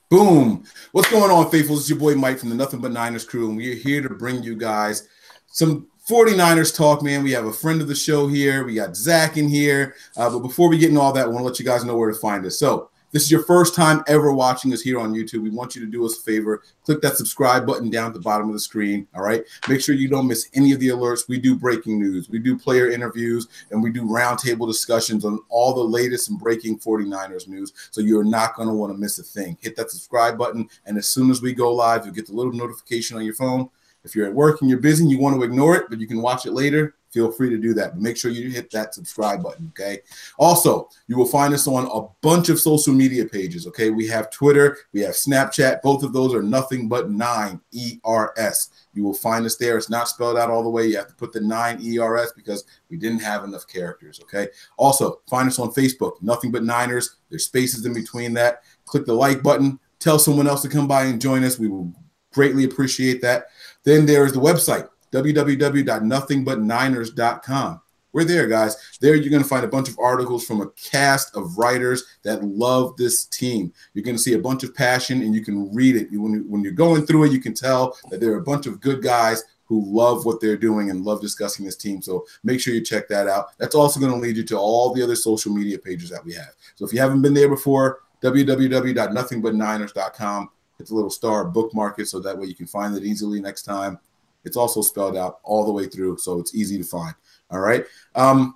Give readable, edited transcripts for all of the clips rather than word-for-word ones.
Boom. What's going on, faithfuls? It's your boy Mike from the Nothing But Niners crew, and we're here to bring you guys some 49ers talk, man. We have a friend of the show here. We got Zach in here. But before we get into all that, I want to let you guys know where to find us. So this is your first time ever watching us here on YouTube. We want you to do us a favor. Click that subscribe button down at the bottom of the screen, all right? Make sure you don't miss any of the alerts. We do breaking news. We do player interviews, and we do roundtable discussions on all the latest and breaking 49ers news, so you're not going to want to miss a thing. Hit that subscribe button, and as soon as we go live, you'll get the little notification on your phone. If you're at work and you're busy and you want to ignore it, but you can watch it later, feel free to do that. But make sure you hit that subscribe button, okay? Also, you will find us on a bunch of social media pages, okay? We have Twitter, we have Snapchat. Both of those are nothing but 9 ERS. You will find us there. It's not spelled out all the way. You have to put the 9 ERS because we didn't have enough characters, okay? Also, find us on Facebook, Nothing But Niners. There's spaces in between that. Click the like button. Tell someone else to come by and join us. We will greatly appreciate that. Then there is the website, www.nothingbutniners.com. We're there, guys. There you're going to find a bunch of articles from a cast of writers that love this team. You're going to see a bunch of passion, and you can read it. When you're going through it, you can tell that there are a bunch of good guys who love what they're doing and love discussing this team. So make sure you check that out. That's also going to lead you to all the other social media pages that we have. So if you haven't been there before, www.nothingbutniners.com. Hit the little star, bookmark it, so that way you can find it easily next time. It's also spelled out all the way through, so it's easy to find. All right. I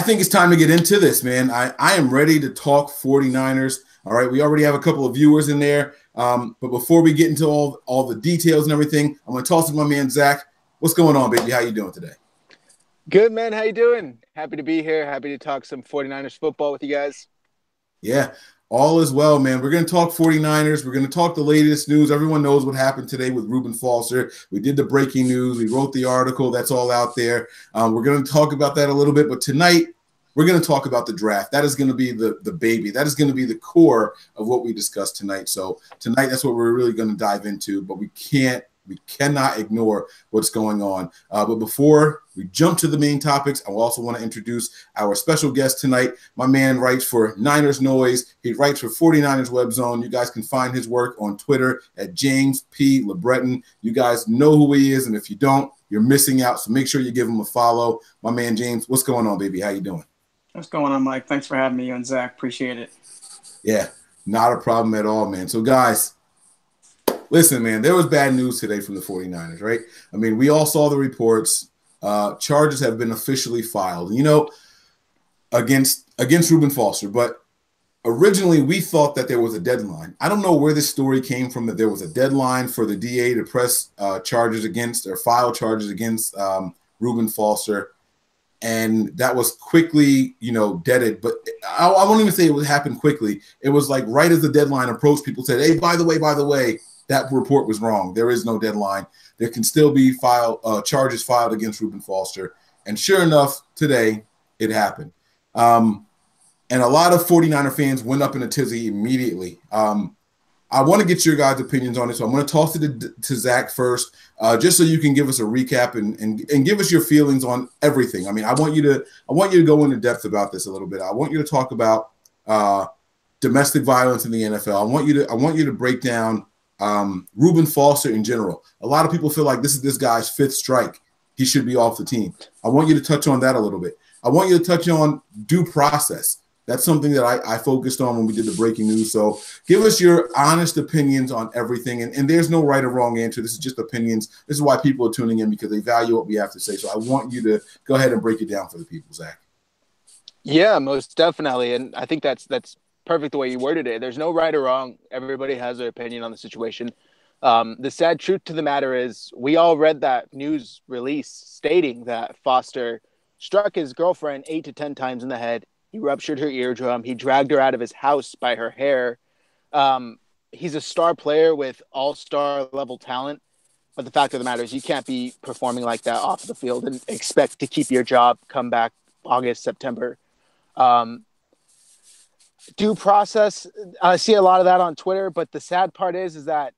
think it's time to get into this, man. I am ready to talk 49ers. All right. We already have a couple of viewers in there. But before we get into all the details and everything, I'm going to toss it to my man, Zach. What's going on, baby? How you doing today? Good, man. How you doing? Happy to be here. Happy to talk some 49ers football with you guys. Yeah. All is well, man. We're going to talk 49ers. We're going to talk the latest news. Everyone knows what happened today with Reuben Foster. We did the breaking news. We wrote the article. That's all out there. We're going to talk about that a little bit. But tonight, we're going to talk about the draft. That is going to be the baby. That is going to be the core of what we discuss tonight. So tonight, that's what we're really going to dive into. But we cannot ignore what's going on. But before we jump to the main topics, I also want to introduce our special guest tonight. My man writes for Niners Noise. He writes for 49ers Webzone. You guys can find his work on Twitter at James P. LeBreton. You guys know who he is, and if you don't, you're missing out. So make sure you give him a follow. My man James, what's going on, baby? How you doing? What's going on, Mike? Thanks for having me, you and Zach. Appreciate it. Yeah, not a problem at all, man. So, guys, listen, man, there was bad news today from the 49ers, right? I mean, we all saw the reports. Charges have been officially filed, against Reuben Foster. But originally, we thought that there was a deadline. I don't know where this story came from, that there was a deadline for the DA to press charges against or file charges against Reuben Foster. And that was quickly, deaded. But I won't even say it would happen quickly. It was like right as the deadline approached, people said, hey, by the way, that report was wrong. There is no deadline. There can still be charges filed against Reuben Foster. And sure enough, today it happened. And a lot of 49er fans went up in a tizzy immediately. I want to get your guys' opinions on it. So I'm going to toss it to Zach first, just so you can give us a recap and give us your feelings on everything. I mean, I want you to go into depth about this a little bit. I want you to talk about domestic violence in the NFL. I want you to break down Reuben Foster in general. A lot of people feel like this is this guy's fifth strike. He should be off the team. I want you to touch on that a little bit. I want you to touch on due process. That's something that I focused on when we did the breaking news. So give us your honest opinions on everything. And there's no right or wrong answer. This is just opinions. This is why people are tuning in, because they value what we have to say. So I want you to go ahead and break it down for the people, Zach. Yeah, most definitely. And I think that's perfect the way you worded it. There's no right or wrong. Everybody has their opinion on the situation. The sad truth to the matter is we all read that news release stating that Foster struck his girlfriend 8 to 10 times in the head. He ruptured her eardrum. He dragged her out of his house by her hair. He's a star player with all-star level talent. But the fact of the matter is you can't be performing like that off the field and expect to keep your job come back August, September. Due process, I see a lot of that on Twitter, but the sad part is that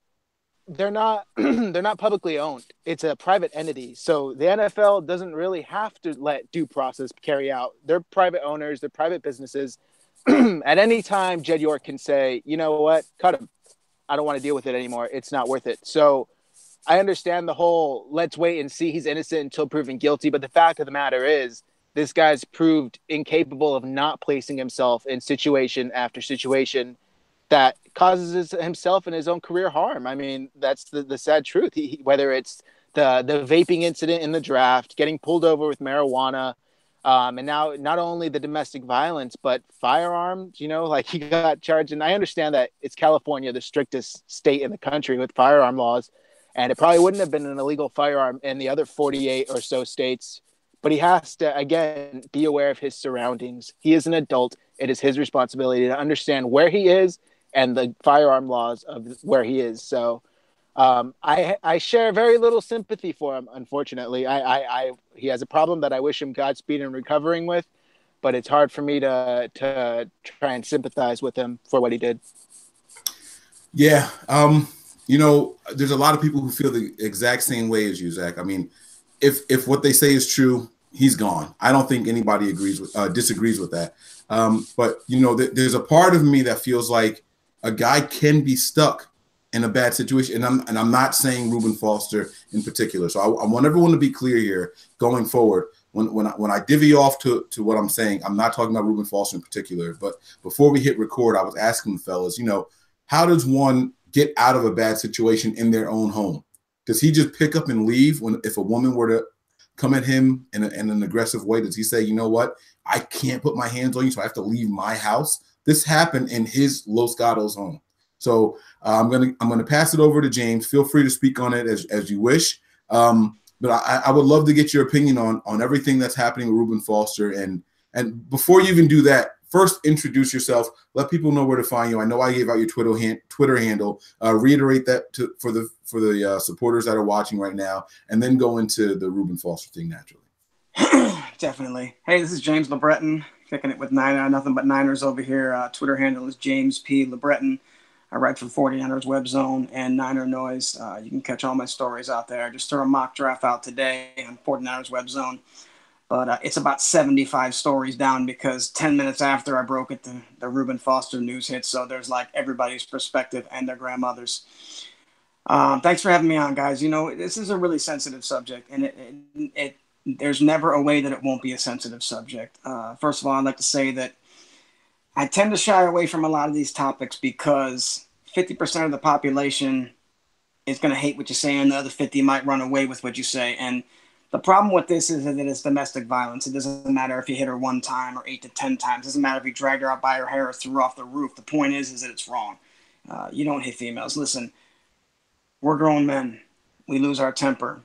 they're not they're not publicly owned. It's a private entity. So the NFL doesn't really have to let due process carry out. They're private owners, they're private businesses. At any time, Jed York can say, you know what, cut him. I don't want to deal with it anymore. It's not worth it. So I understand the whole let's wait and see he's innocent until proven guilty. But the fact of the matter is, this guy's proved incapable of not placing himself in situation after situation that causes himself and his own career harm. I mean, that's the sad truth. Whether it's the vaping incident in the draft, getting pulled over with marijuana, and now not only the domestic violence, but firearms, like he got charged. And I understand that it's California, the strictest state in the country with firearm laws. And it probably wouldn't have been an illegal firearm in the other 48 or so states. But he has to, again, be aware of his surroundings. He is an adult. It is his responsibility to understand where he is and the firearm laws of where he is. So I share very little sympathy for him, unfortunately. He has a problem that I wish him Godspeed in recovering with, but it's hard for me to try and sympathize with him for what he did. Yeah. There's a lot of people who feel the exact same way as you, Zach. I mean, if what they say is true, he's gone. I don't think anybody disagrees with that. But there's a part of me that feels like a guy can be stuck in a bad situation, and I'm not saying Reuben Foster in particular. So I want everyone to be clear here going forward. When I divvy off to what I'm saying, I'm not talking about Reuben Foster in particular. But before we hit record, I was asking the fellas, how does one get out of a bad situation in their own home? Does he just pick up and leave if a woman were to come at him in an aggressive way? Does he say, you know what, I can't put my hands on you, so I have to leave my house? This happened in his Los Gatos home. So I'm gonna pass it over to James. Feel free to speak on it as you wish. But I would love to get your opinion on everything that's happening with Reuben Foster. And before you even do that, first introduce yourself. Let people know where to find you. I know I gave out your Twitter handle. Reiterate that for the supporters that are watching right now, and then go into the Reuben Foster thing naturally. Definitely. Hey, this is James LeBreton, kicking it with Niner. Nothing but Niners over here. Twitter handle is James P. LeBreton. I write for 49ers Webzone and Niner Noise. You can catch all my stories out there. I just threw a mock draft out today on 49ers Webzone. But it's about 75 stories down because 10 minutes after I broke it, the Ruben Foster news hit. So there's like everybody's perspective and their grandmothers. Thanks for having me on, guys. This is a really sensitive subject, and there's never a way that it won't be a sensitive subject. First of all, I'd like to say that I tend to shy away from a lot of these topics because 50% of the population is going to hate what you say, and the other 50 might run away with what you say. And the problem with this is that it's domestic violence. It doesn't matter if you hit her one time or 8 to 10 times. It doesn't matter if you dragged her out by her hair or threw her off the roof. The point is that it's wrong. You don't hit females. Listen, we're grown men. We lose our temper.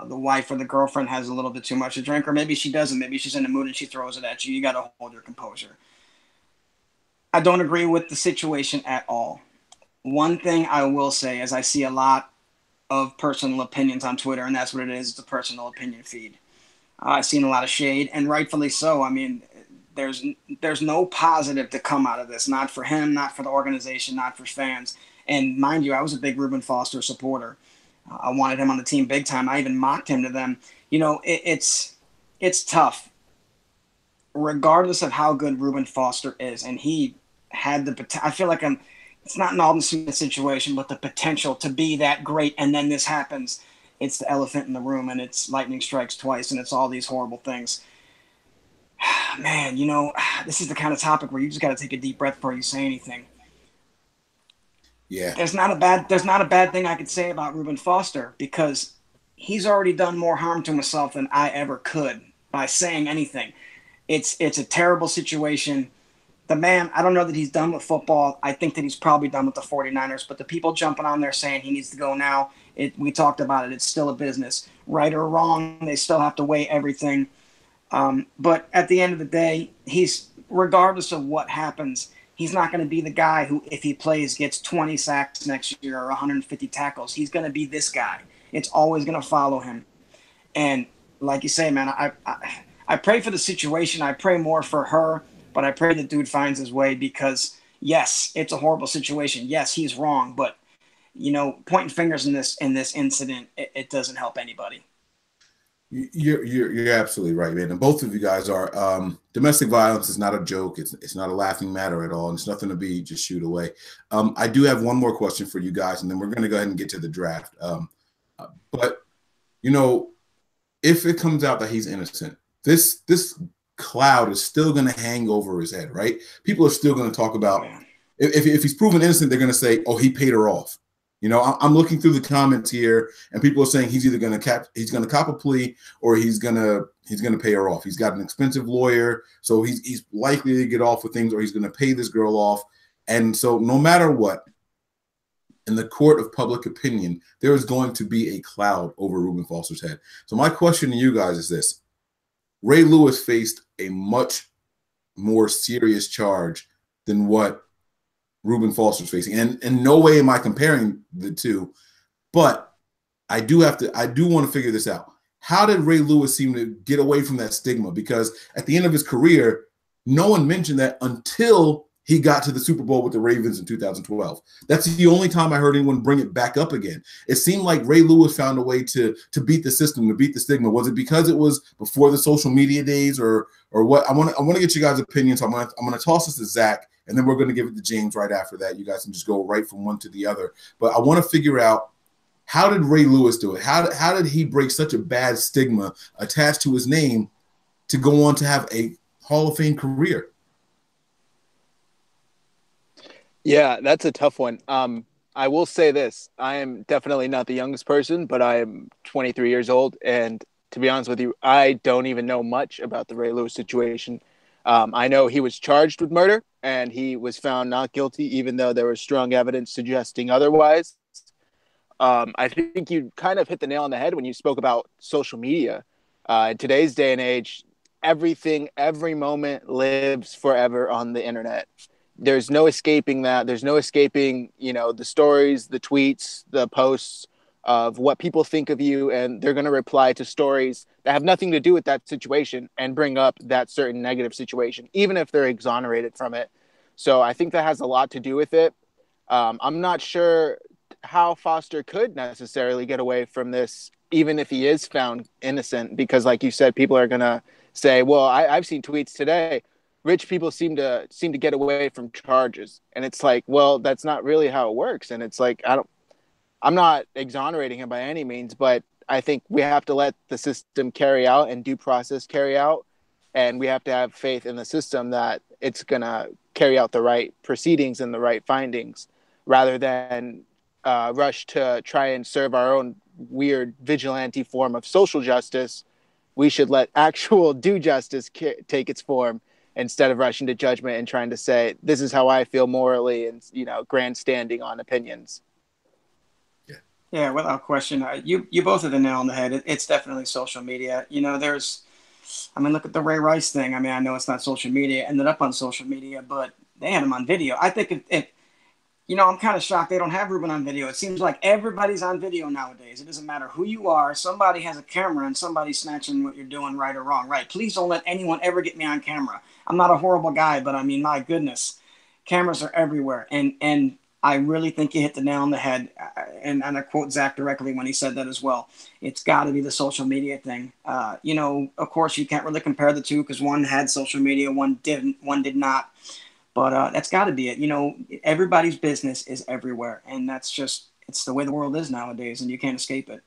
The wife or the girlfriend has a little bit too much to drink, or maybe she doesn't. Maybe she's in a mood and she throws it at you. You got to hold your composure. I don't agree with the situation at all. One thing I will say is I see a lot of personal opinions on Twitter, and that's what it is. It's a personal opinion feed. I've seen a lot of shade, and rightfully so. I mean, there's no positive to come out of this, not for him, not for the organization, not for fans. And mind you, I was a big Ruben Foster supporter. I wanted him on the team big time. I even mocked him to them. It's tough. Regardless of how good Ruben Foster is, and he had the potential. I feel like it's not an Alden Smith situation, but the potential to be that great, and then this happens. It's the elephant in the room, and it's lightning strikes twice, and it's all these horrible things. Man, this is the kind of topic where you just got to take a deep breath before you say anything. Yeah. There's not a bad thing I could say about Ruben Foster because he's already done more harm to himself than I ever could by saying anything. It's a terrible situation. The man, I don't know that he's done with football. I think that he's probably done with the 49ers, but the people jumping on there saying he needs to go now, we talked about it. It's still a business. Right or wrong, they still have to weigh everything. But at the end of the day, regardless of what happens, he's not going to be the guy who, if he plays, gets 20 sacks next year or 150 tackles. He's going to be this guy. It's always going to follow him. And like you say, man, I pray for the situation. I pray more for her, but I pray the dude finds his way because, yes, it's a horrible situation. Yes, he's wrong, but, pointing fingers in this incident, it doesn't help anybody. You're absolutely right, man. And both of you guys are. Domestic violence is not a joke. It's not a laughing matter at all. And it's nothing to be just shoot away. I do have one more question for you guys, and then we're going to go ahead and get to the draft. But you know, if it comes out that he's innocent, this cloud is still going to hang over his head, right? People are still going to talk about if he's proven innocent, they're going to say, "Oh, he paid her off." You know, I'm looking through the comments here, and people are saying he's either going to cop a plea, or he's gonna pay her off. He's got an expensive lawyer, so he's likely to get off with things, or he's going to pay this girl off. And so, no matter what, in the court of public opinion, there is going to be a cloud over Reuben Foster's head. So my question to you guys is this: Ray Lewis faced a much more serious charge than what Ruben Foster's facing. And in no way am I comparing the two, but I do want to figure this out. How did Ray Lewis seem to get away from that stigma? Because at the end of his career, no one mentioned that until he got to the Super Bowl with the Ravens in 2012. That's the only time I heard anyone bring it back up again. It seemed like Ray Lewis found a way to beat the system, to beat the stigma. Was it because it was before the social media days, or what? I want to get you guys' opinions. So I'm gonna toss this to Zach, and then we're going to give it to James right after that. You guys can just go right from one to the other. But I want to figure out, how did Ray Lewis do it? How did he break such a bad stigma attached to his name to go on to have a Hall of Fame career? Yeah, that's a tough one. I will say this. I am definitely not the youngest person, but I am 23 years old. And to be honest with you, I don't even know much about the Ray Lewis situation. I know he was charged with murder, and he was found not guilty, even though there was strong evidence suggesting otherwise. I think you kind of hit the nail on the head when you spoke about social media. In today's day and age, everything, every moment lives forever on the internet. There's no escaping that. There's no escaping, the stories, the tweets, the posts of what people think of you, and they're going to reply to stories that have nothing to do with that situation and bring up that certain negative situation, even if they're exonerated from it. So I think that has a lot to do with it. I'm not sure how Foster could necessarily get away from this, even if he is found innocent, because like you said, people are going to say, well, I've seen tweets today. Rich people seem to get away from charges. And it's like, well, that's not really how it works. And it's like, I'm not exonerating him by any means, but I think we have to let the system carry out and due process carry out. And we have to have faith in the system that it's going to carry out the right proceedings and the right findings, rather than rush to try and serve our own weird vigilante form of social justice. We should let actual due justice take its form, instead of rushing to judgment and trying to say, this is how I feel morally, and, grandstanding on opinions. Yeah, without question. You both hit the nail on the head. It's definitely social media. Look at the Ray Rice thing. I know it's not social media, it ended up on social media, but they had him on video. I think I'm kind of shocked they don't have Ruben on video. It seems like everybody's on video nowadays. It doesn't matter who you are. Somebody has a camera and somebody's snatching what you're doing, right or wrong. Right. Please don't let anyone ever get me on camera. I'm not a horrible guy, but my goodness, cameras are everywhere. And I really think you hit the nail on the head. And I quote Zach directly when he said that as well. It's got to be the social media thing. Of course, you can't really compare the two because one had social media, one didn't, one did not. But that's got to be it. Everybody's business is everywhere. And it's the way the world is nowadays, and you can't escape it.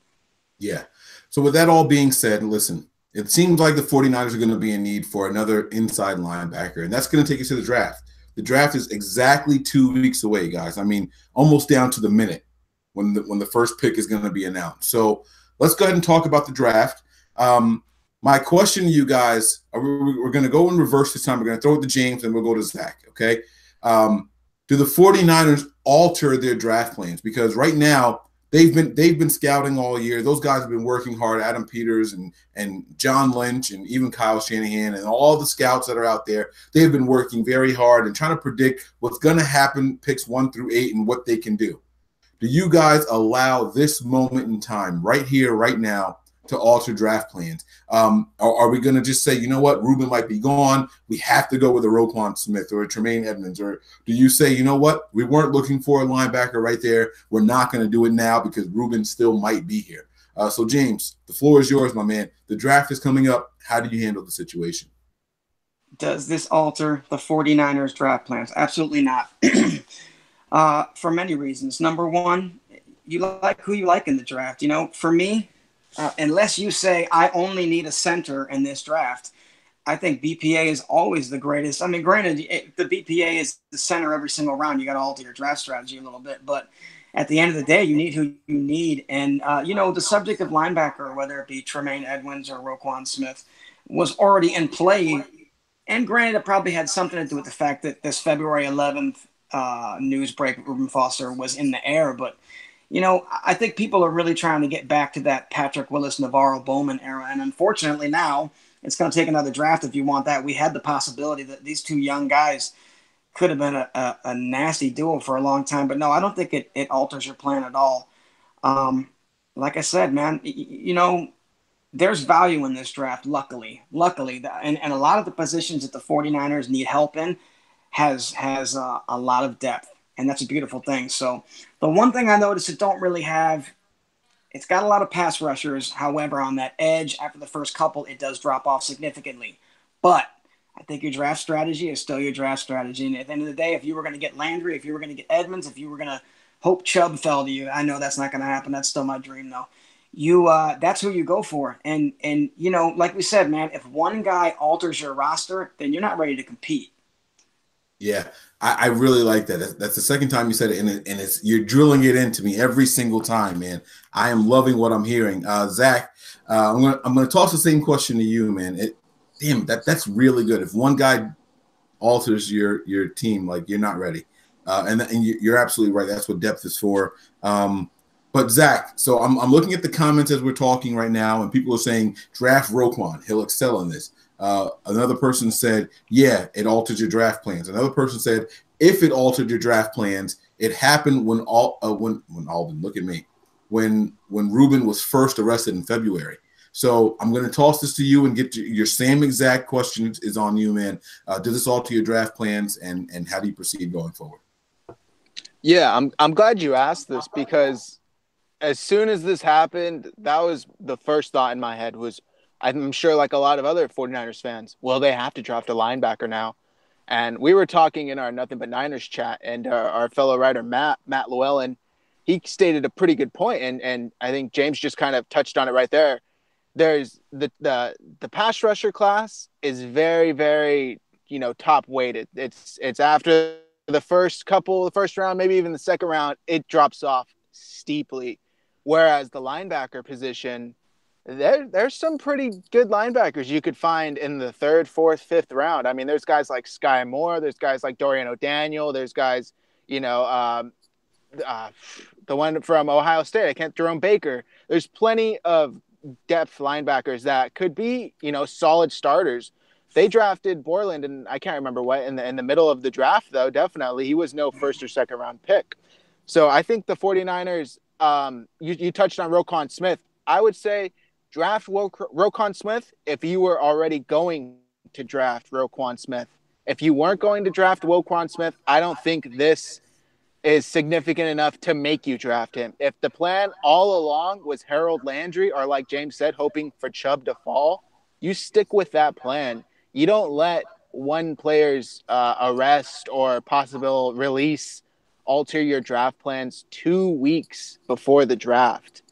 Yeah. So with that all being said, listen, it seems like the 49ers are going to be in need for another inside linebacker, and that's going to take us to the draft. The draft is exactly 2 weeks away, guys. Almost down to the minute when the first pick is going to be announced. So let's go ahead and talk about the draft. My question to you guys, we're going to go in reverse this time. We're going to throw it to James, and we'll go to Zach, okay? Do the 49ers alter their draft plans? Because right now they've been scouting all year. Those guys have been working hard, Adam Peters and John Lynch and even Kyle Shanahan and all the scouts that are out there. They've been working very hard and trying to predict what's going to happen, picks 1 through 8, and what they can do. Do you guys allow this moment in time, right here, right now, to alter draft plans? Are we going to just say, you know what, Ruben might be gone, we have to go with a Roquan Smith or a Tremaine Edmonds? Or do you say, you know what, we weren't looking for a linebacker right there, we're not going to do it now because Ruben still might be here? So, James, the floor is yours, my man. The draft is coming up. How do you handle the situation? Does this alter the 49ers draft plans? Absolutely not. For many reasons. Number one, you like who you like in the draft. You know, for me, unless you say I only need a center in this draft, I think BPA is always the greatest. I mean, granted, the BPA is the center every single round. You got to alter your draft strategy a little bit, but at the end of the day, you need who you need. And, you know, the subject of linebacker, whether it be Tremaine Edmunds or Roquan Smith, was already in play. And granted, it probably had something to do with the fact that this February 11th news break with Reuben Foster was in the air. But, you know, I think people are really trying to get back to that Patrick Willis, Navarro Bowman era. And unfortunately now it's going to take another draft if you want that. We had the possibility that these two young guys could have been a nasty duo for a long time. But no, I don't think it alters your plan at all. Like I said, man, you know, there's value in this draft, luckily. And a lot of the positions that the 49ers need help in has a lot of depth, and that's a beautiful thing. So the one thing I noticed it don't really have, it's got a lot of pass rushers. However, on that edge, after the first couple, it does drop off significantly. But I think your draft strategy is still your draft strategy. And at the end of the day, if you were going to get Landry, if you were going to get Edmonds, if you were going to hope Chubb fell to you, I know that's not going to happen. That's still my dream, though. That's who you go for. And you know, like we said, man, if one guy alters your roster, then you're not ready to compete. Yeah, I really like that. That's the second time you said it, and it's you're drilling it into me every single time, man. I am loving what I'm hearing. Zach, I'm gonna toss the same question to you, man. That's really good. If one guy alters your team, like you're not ready, and you're absolutely right. That's what depth is for. But Zach, so I'm looking at the comments as we're talking right now, and people are saying draft Roquan. He'll excel in this. Another person said, yeah, it altered your draft plans. Another person said, if it altered your draft plans, it happened when Alden, look at me, when Ruben was first arrested in February. So I'm going to toss this to you and get your same exact question is on you, man. Does this alter your draft plans, and how do you proceed going forward? Yeah, I'm glad you asked this, because as soon as this happened, that was the first thought in my head was, I'm sure like a lot of other 49ers fans, well, they have to draft a linebacker now. And we were talking in our Nothing But Niners chat, and our fellow writer, Matt Llewellyn, he stated a pretty good point, and I think James just kind of touched on it right there. There's the pass rusher class is very, very, you know, top weighted. It's after the first round, maybe even the second round, it drops off steeply. Whereas the linebacker position, there's some pretty good linebackers you could find in the third, fourth, fifth round. I mean, there's guys like Sky Moore, there's guys like Dorian O'Daniel, there's guys, you know, the one from Ohio State, Jerome Baker. There's plenty of depth linebackers that could be, you know, solid starters. They drafted Borland, and I can't remember what in the middle of the draft, though. Definitely, he was no first or second round pick. So I think the 49ers. You touched on Roquan Smith. I would say draft Roquan Smith if you were already going to draft Roquan Smith. If you weren't going to draft Roquan Smith, I don't think this is significant enough to make you draft him. If the plan all along was Harold Landry, or like James said, hoping for Chubb to fall, you stick with that plan. You don't let one player's arrest or possible release alter your draft plans 2 weeks before the draft.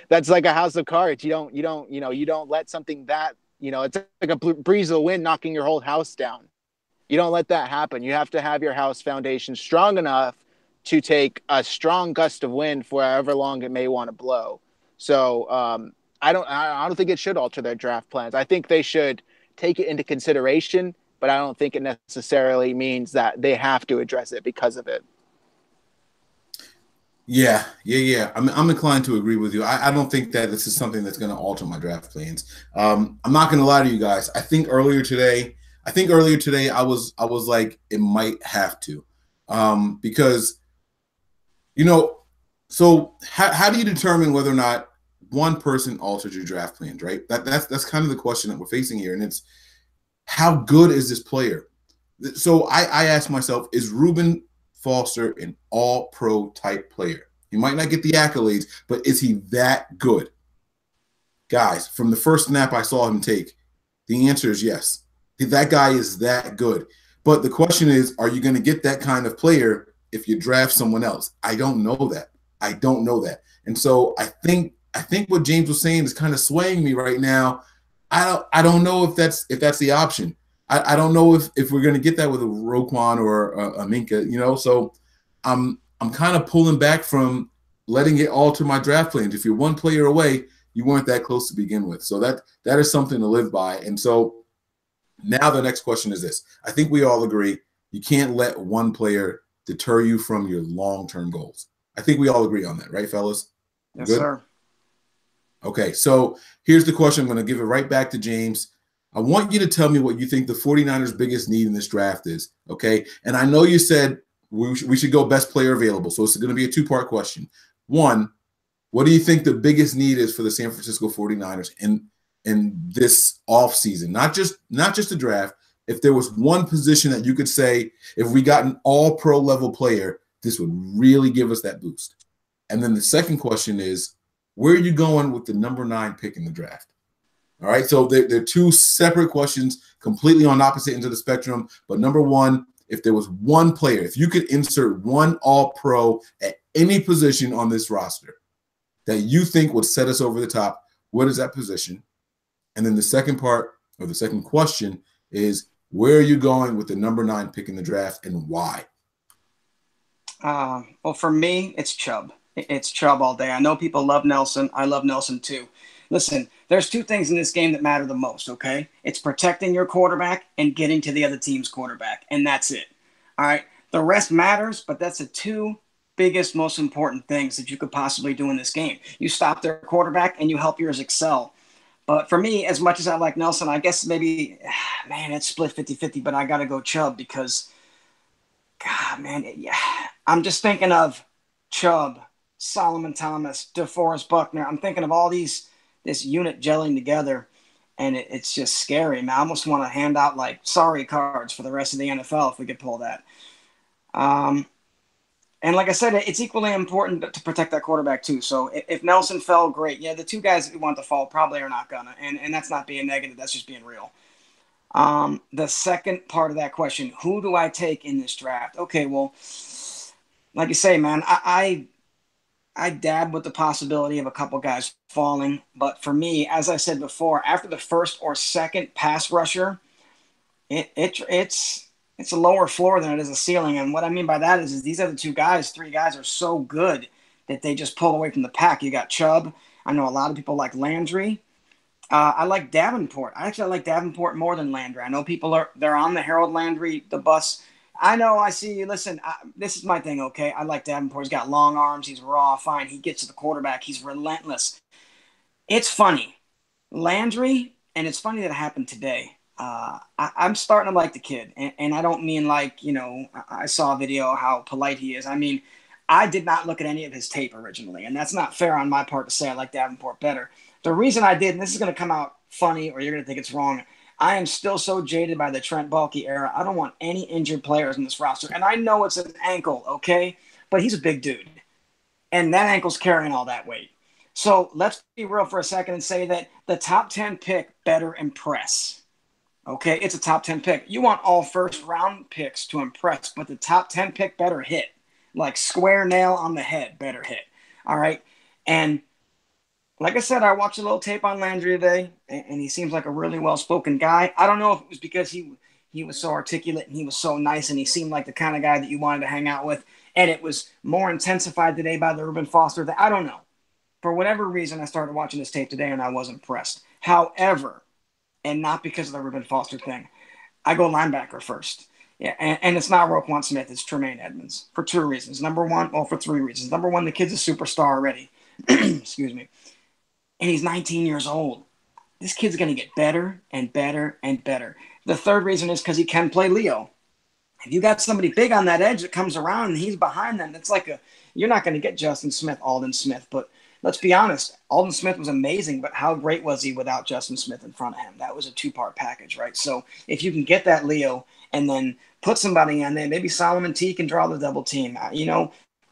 That's like a house of cards. You don't let something that, you know, it's like a breeze of the wind knocking your whole house down. You don't let that happen. You have to have your house foundation strong enough to take a strong gust of wind for however long it may want to blow. So I don't think it should alter their draft plans. I think they should take it into consideration, but I don't think it necessarily means that they have to address it because of it. Yeah. I'm inclined to agree with you. I don't think that this is something that's going to alter my draft plans. I'm not going to lie to you guys. I think earlier today I was like, it might have to, because, you know, so how do you determine whether or not one person alters your draft plans, right? That's kind of the question that we're facing here, and it's how good is this player? So I asked myself, is Reuben Foster an all-pro type player? He might not get the accolades, but is he that good? Guys, from the first snap I saw him take, the answer is yes. That guy is that good. But the question is, are you going to get that kind of player if you draft someone else? I don't know that. And so I think what James was saying is kind of swaying me right now. I don't know if that's the option. I don't know if we're going to get that with a Roquan or a Minka, So I'm kind of pulling back from letting it alter my draft plans. If you're one player away, you weren't that close to begin with. So that is something to live by. And so now the next question is this. I think we all agree you can't let one player deter you from your long-term goals. I think we all agree on that, right, fellas? Yes, good? Sir. Okay, so here's the question. I'm going to give it right back to James. I want you to tell me what you think the 49ers' biggest need in this draft is, okay? And I know you said we should go best player available, so it's going to be a two-part question. One, what do you think the biggest need is for the San Francisco 49ers in this offseason? Not just the draft. If there was one position that you could say, if we got an all-pro level player, this would really give us that boost. And then the second question is, where are you going with the number 9 pick in the draft? All right, so they're two separate questions, completely on opposite ends of the spectrum. But number one, if there was one player, if you could insert one all-pro at any position on this roster that you think would set us over the top, what is that position? And then the second part, or the second question, is where are you going with the number 9 pick in the draft and why? Well, for me, it's Chubb. It's Chubb all day. I know people love Nelson. I love Nelson too. Listen, there's two things in this game that matter the most, okay? It's protecting your quarterback and getting to the other team's quarterback, and that's it. All right? The rest matters, but that's the two biggest, most important things that you could possibly do in this game. You stop their quarterback and you help yours excel. But for me, as much as I like Nelson, I guess maybe, man, it's split 50-50, but I got to go Chubb because, God, man, yeah, I'm just thinking of Chubb, Solomon Thomas, DeForest Buckner. I'm thinking of all this unit gelling together, and it's just scary. Man, I almost want to hand out, like, sorry cards for the rest of the NFL if we could pull that. And like I said, it's equally important to protect that quarterback too. So if Nelson fell, great. Yeah, the two guys who want to fall probably are not gonna. And that's not being negative. That's just being real. The second part of that question, who do I take in this draft? Okay, well, like you say, man, I dab with the possibility of a couple guys falling. But for me, as I said before, after the first or second pass rusher, it's a lower floor than it is a ceiling. And what I mean by that is these other three guys are so good that they just pull away from the pack. You got Chubb. I know a lot of people like Landry. I like Davenport. I like Davenport more than Landry. I know they're on the Harold Landry, the bus. I know, I see. Listen, this is my thing, okay? I like Davenport. He's got long arms. He's raw, fine. He gets to the quarterback. He's relentless. It's funny. Landry, and it's funny that it happened today. I'm starting to like the kid, and I don't mean like, I saw a video how polite he is. I mean, I did not look at any of his tape originally, and that's not fair on my part to say I like Davenport better. The reason I did, and this is going to come out funny or you're going to think it's wrong, I am still so jaded by the Trent Baalke era. I don't want any injured players in this roster, and I know it's an ankle, okay? But he's a big dude, and that ankle's carrying all that weight. So let's be real for a second and say that the top 10 pick better impress. Okay, it's a top 10 pick. You want all first-round picks to impress, but the top 10 pick better hit. Like square nail on the head, better hit. All right? And like I said, I watched a little tape on Landry today, and he seems like a really well-spoken guy. I don't know if it was because he was so articulate and he was so nice and he seemed like the kind of guy that you wanted to hang out with, and it was more intensified today by the Reuben Foster. I don't know. For whatever reason, I started watching this tape today, and I was impressed. However, and not because of the Reuben Foster thing, I go linebacker first. Yeah, and it's not Roquan Smith, it's Tremaine Edmonds for two reasons. For three reasons. Number one, the kid's a superstar already. Excuse me. And he's 19 years old. This kid's going to get better and better and better. The third reason is because he can play Leo. If you got somebody big on that edge that comes around and he's behind them, it's like you're not going to get Justin Smith, Alden Smith, but let's be honest, Alden Smith was amazing, but how great was he without Justin Smith in front of him? That was a two-part package, right? So if you can get that Leo and then put somebody on there, maybe Solomon T can draw the double team.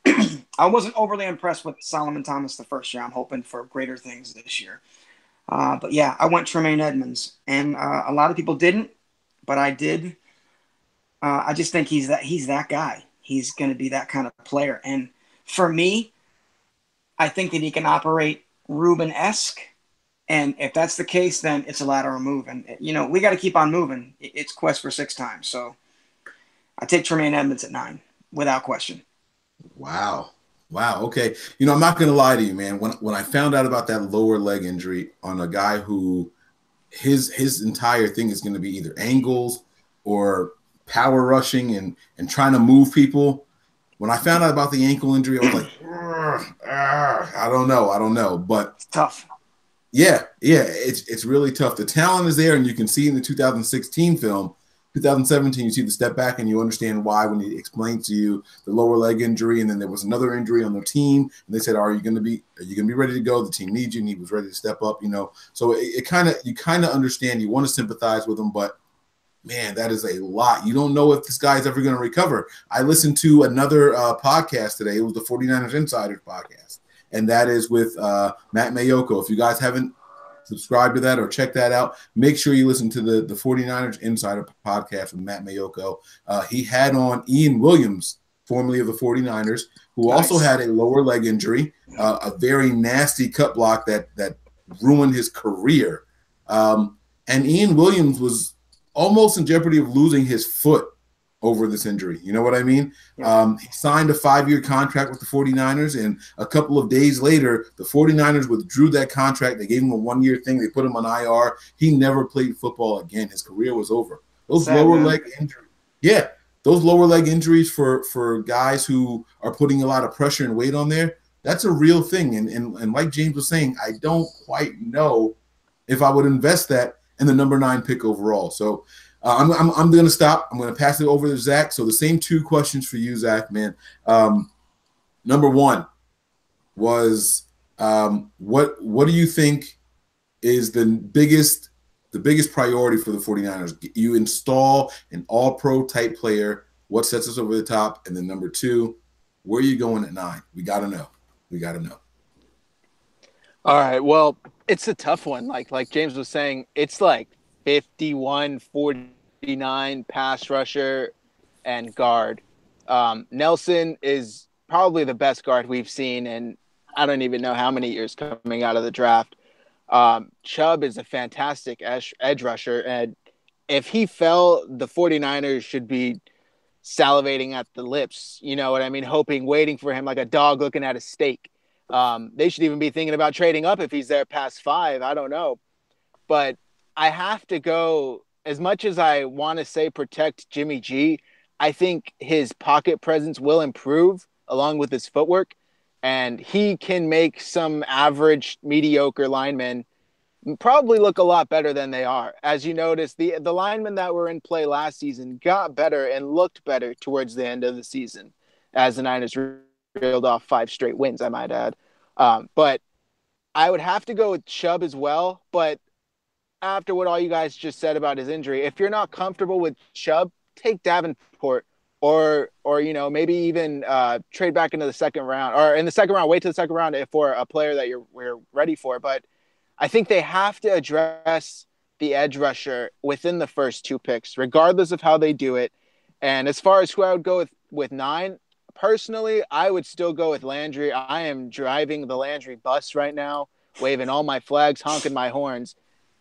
I wasn't overly impressed with Solomon Thomas the first year. I'm hoping for greater things this year. But yeah, I went Tremaine Edmonds, and a lot of people didn't, but I did. I just think he's that guy. He's going to be that kind of player. And for me, I think that he can operate Ruben-esque. And if that's the case, then it's a lateral move. And, we got to keep on moving. It's quest for 6 times. So I take Tremaine Edmonds at 9 without question. Wow. Okay. I'm not going to lie to you, man. When I found out about that lower leg injury on a guy who his entire thing is going to be either angles or power rushing and trying to move people. When I found out about the ankle injury, I was like, I don't know. But it's tough. Yeah. It's really tough. The talent is there, and you can see in the 2016 film, 2017, you see the step back and you understand why when he explains to you the lower leg injury, and then there was another injury on the team, and they said, "Are you going to be ready to go? The team needs you," and he was ready to step up. So you kind of understand. You want to sympathize with him, but man, that is a lot. You don't know if this guy is ever going to recover. I listened to another podcast today. It was the 49ers Insiders podcast, and that is with Matt Mayoko. If you guys haven't subscribe to that or check that out, make sure you listen to the 49ers Insider podcast with Matt Mayoko. He had on Ian Williams, formerly of the 49ers, who also had a lower leg injury, a very nasty cut block that ruined his career. And Ian Williams was almost in jeopardy of losing his foot over this injury. You know what I mean? Yeah. He signed a 5-year contract with the 49ers, and a couple of days later, the 49ers withdrew that contract. They gave him a 1-year thing. They put him on IR. He never played football again. His career was over. Those lower leg injuries. Yeah, those lower leg injuries for guys who are putting a lot of pressure and weight on there, that's a real thing. And like James was saying, I don't quite know if I would invest that in the number 9 pick overall. So I'm going to stop. I'm going to pass it over to Zach. So the same 2 questions for you, Zach, man. Number 1 was what do you think is the biggest priority for the 49ers? You install an all-pro type player. What sets us over the top? And then number 2, where are you going at 9? We got to know. All right. Well, it's a tough one. Like James was saying, it's like 51-49 pass rusher and guard. Nelson is probably the best guard we've seen in I don't even know how many years coming out of the draft. Chubb is a fantastic edge rusher, and if he fell, the 49ers should be salivating at the lips, you know what I mean, waiting for him like a dog looking at a steak. They should even be thinking about trading up if he's there past 5. I don't know. But I have to go, as much as I want to say protect Jimmy G, I think his pocket presence will improve along with his footwork, and he can make some average, mediocre linemen probably look a lot better than they are. As you notice, the linemen that were in play last season got better and looked better towards the end of the season as the Niners reeled off 5 straight wins, I might add. But I would have to go with Chubb as well, but after what all you guys just said about his injury, if you're not comfortable with Chubb, take Davenport or maybe even trade back into the second round, or in the second round, wait till the second round for a player that we're ready for. But I think they have to address the edge rusher within the first 2 picks, regardless of how they do it. And as far as who I would go with 9, personally, I would still go with Landry. I am driving the Landry bus right now, waving all my flags, honking my horns.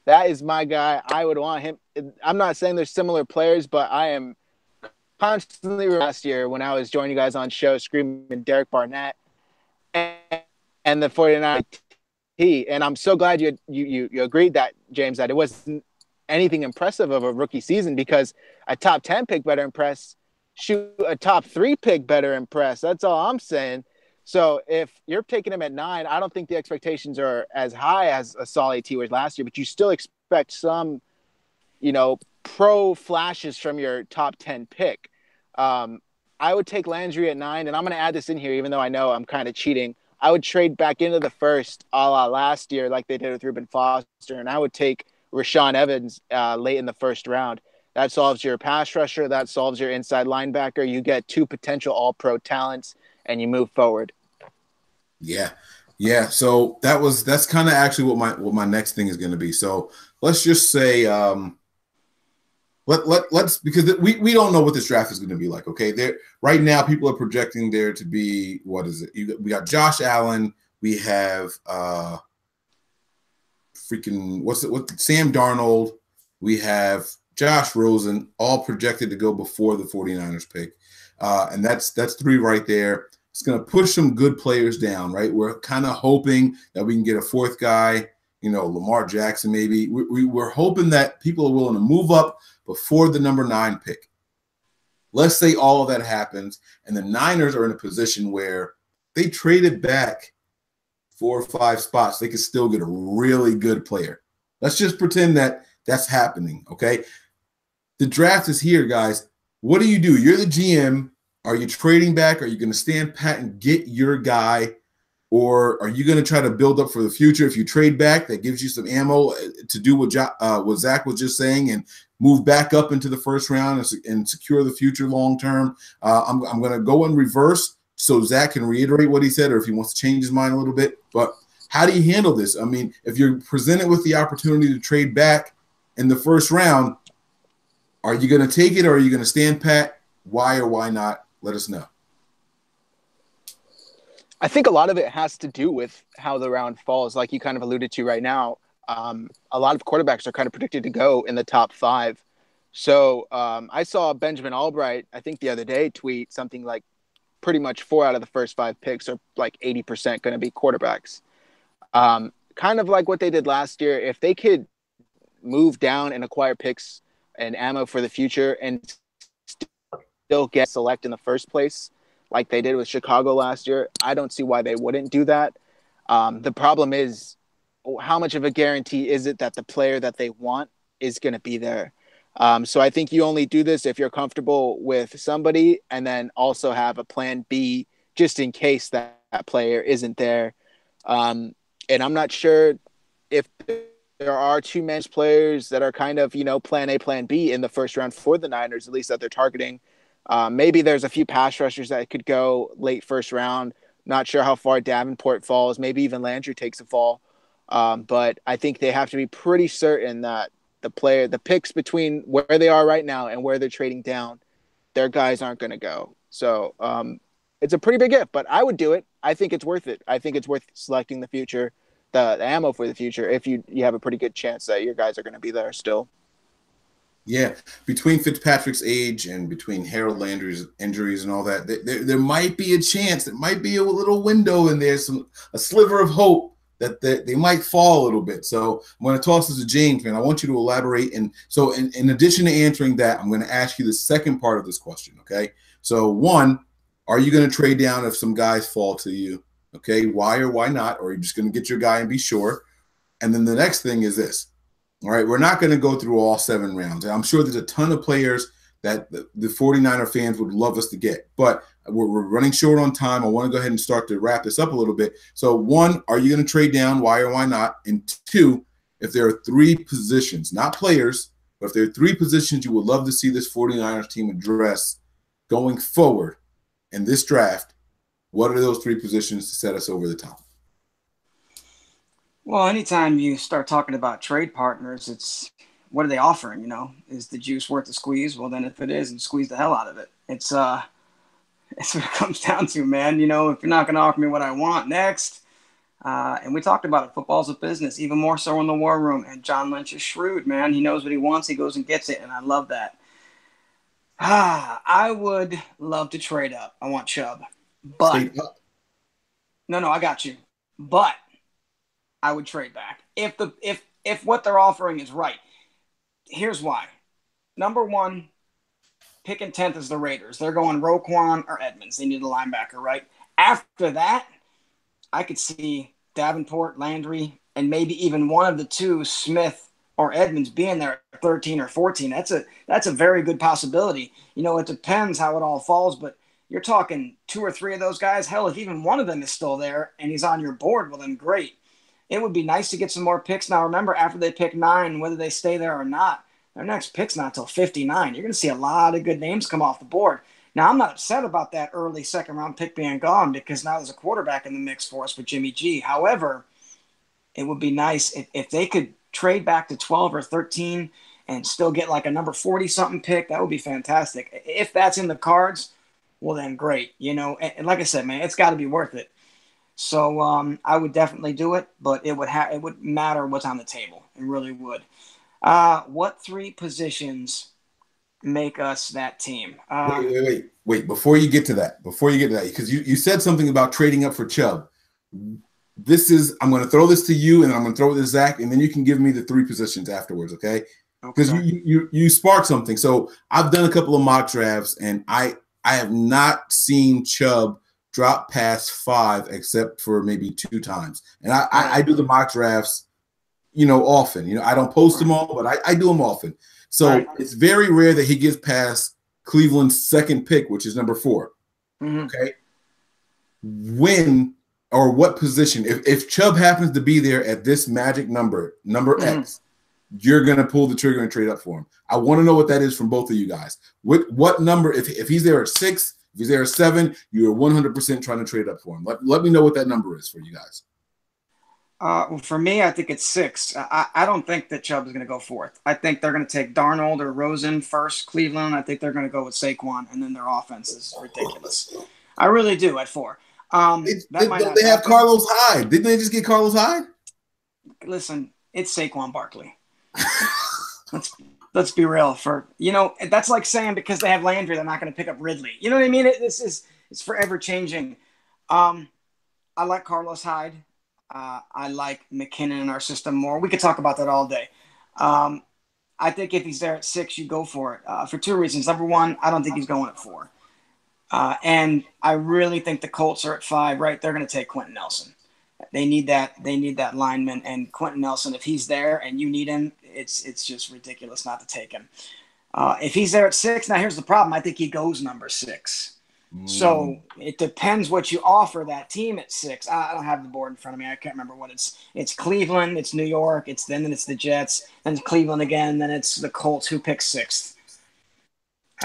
That is my guy. I would want him. I'm not saying they're similar players, but I am constantly last year when I was joining you guys on show screaming Derek Barnett and the 49 T. And I'm so glad you agreed that, James, that it wasn't anything impressive of a rookie season, because a top 10 pick better impress. Shoot, a top 3 pick better impress. That's all I'm saying. So if you're taking him at 9, I don't think the expectations are as high as a solid T was last year, but you still expect some, pro flashes from your top 10 pick. I would take Landry at 9, and I'm going to add this in here, even though I know I'm kind of cheating. I would trade back into the first a la last year like they did with Reuben Foster, and I would take Rashaan Evans late in the first round. That solves your pass rusher. That solves your inside linebacker. You get 2 potential all-pro talents, and you move forward. Yeah. Yeah. So that's kind of actually what my next thing is going to be. So let's just say, let's because we don't know what this draft is going to be like. Okay. There right now, people are projecting there to be, what is it? We got Josh Allen. We have, Sam Darnold. We have Josh Rosen, all projected to go before the 49ers pick. And that's 3 right there. It's going to push some good players down, right? We're kind of hoping that we can get a 4th guy, Lamar Jackson maybe. We're hoping that people are willing to move up before the number 9 pick. Let's say all of that happens, and the Niners are in a position where they traded back 4 or 5 spots. They could still get a really good player. Let's just pretend that that's happening, okay? The draft is here, guys. What do? You're the GM. Are you trading back? Are you going to stand pat and get your guy? Or are you going to try to build up for the future? If you trade back, that gives you some ammo to do what Zach was just saying and move back up into the first round and secure the future long term. I'm going to go in reverse so Zach can reiterate what he said, or if he wants to change his mind a little bit. But how do you handle this? I mean, if you're presented with the opportunity to trade back in the first round, are you going to take it or are you going to stand pat? Why or why not? Let us know. I think a lot of it has to do with how the round falls, like you kind of alluded to right now. A lot of quarterbacks are kind of predicted to go in the top 5. So I saw Benjamin Albright, I think the other day, tweet something like pretty much 4 out of the first 5 picks are like 80% going to be quarterbacks. Kind of like what they did last year. If they could move down and acquire picks and ammo for the future and still get select in the first place, like they did with Chicago last year, I don't see why they wouldn't do that. The problem is, how much of a guarantee is it that the player that they want is going to be there? So I think you only do this if you're comfortable with somebody and then also have a plan B just in case that player isn't there. And I'm not sure if there are too many players that are kind of, plan A, plan B in the first round for the Niners, at least that they're targeting. Maybe there's a few pass rushers that could go late first round. Not sure how far Davenport falls. Maybe even Landry takes a fall. But I think they have to be pretty certain that the picks between where they are right now and where they're trading down, their guys aren't going to go. So it's a pretty big if, but I would do it. I think it's worth it. I think it's worth selecting the future, the ammo for the future, if you have a pretty good chance that your guys are going to be there still. Yeah, between Fitzpatrick's age and between Harold Landry's injuries and all that, there might be a chance. There might be a little window in there, a sliver of hope that they might fall a little bit. So I'm going to toss this to James, man. I want you to elaborate. And so in addition to answering that, I'm going to ask you the second part of this question, okay? So 1, are you going to trade down if some guys fall to you? Okay, why or why not? Or are you just going to get your guy and be sure? And then the next thing is this. All right, we're not going to go through all 7 rounds. I'm sure there's a ton of players that the 49er fans would love us to get, but we're running short on time. I want to go ahead and start to wrap this up a little bit. So 1, are you going to trade down? Why or why not? And 2, if there are 3 positions, not players, but if there are 3 positions you would love to see this 49ers team address going forward in this draft, what are those 3 positions to set us over the top? Well, anytime you start talking about trade partners, it's what are they offering? Is the juice worth the squeeze? Well, then if it is, and squeeze the hell out of it. It's what it comes down to, man. If you're not going to offer me what I want next, and we talked about it, football's a business, even more so in the war room. And John Lynch is shrewd, man. He knows what he wants. He goes and gets it, and I love that. I would love to trade up. I want Chubb, but no, I got you, but I would trade back if what they're offering is right. Here's why. Number 1, picking 10th is the Raiders. They're going Roquan or Edmonds. They need a linebacker, right? After that, I could see Davenport, Landry, and maybe even one of the 2, Smith or Edmonds, being there at 13 or 14. That's a very good possibility. It depends how it all falls, but you're talking 2 or 3 of those guys. Hell, if even one of them is still there and he's on your board, well, then great. It would be nice to get some more picks. Now, remember, after they pick 9, whether they stay there or not, their next pick's not till 59. You're going to see a lot of good names come off the board. Now, I'm not upset about that early second-round pick being gone because now there's a quarterback in the mix for us with Jimmy G. However, it would be nice if they could trade back to 12 or 13 and still get like a number 40-something pick. That would be fantastic. If that's in the cards, well, then great. And like I said, man, it's got to be worth it. So I would definitely do it, but it would matter what's on the table. It really would. What 3 positions make us that team? Wait. Before you get to that, because you said something about trading up for Chubb. I'm going to throw this to you, and I'm going to throw it to Zach, and then you can give me the 3 positions afterwards, okay? Because you sparked something. So I've done a couple of mock drafts, and I have not seen Chubb drop past 5 except for maybe 2 times. And I do the mock drafts, often. I don't post them all, but I do them often. So it's very rare that he gets past Cleveland's second pick, which is number 4. Mm-hmm. Okay. When or what position, if Chubb happens to be there at this magic number X, you're going to pull the trigger and trade up for him. I want to know what that is from both of you guys. What number, if he's there at 6, if he's there at 7, you're 100% trying to trade up for him. Let me know what that number is for you guys. Well, for me, I think it's 6. I don't think that Chubb is going to go 4th. I think they're going to take Darnold or Rosen first, Cleveland. I think they're going to go with Saquon, and then their offense is ridiculous. I really do at 4. They have Carlos Hyde. Didn't they just get Carlos Hyde? Listen, it's Saquon Barkley. Let's be real. That's like saying because they have Landry, they're not going to pick up Ridley. You know what I mean? It's forever changing. I like Carlos Hyde. I like McKinnon in our system more. We could talk about that all day. I think if he's there at 6, you go for it for 2 reasons. Number one, I don't think he's going at 4. And I really think the Colts are at 5, right? They're going to take Quentin Nelson. They need that lineman, and Quentin Nelson, if he's there and you need him, it's just ridiculous not to take him. If he's there at 6, now here's the problem. I think he goes number 6. So it depends what you offer that team at 6. I don't have the board in front of me. I can't remember what it's Cleveland, it's New York, then it's the Jets, then it's Cleveland again, then it's the Colts. Who picks 6th?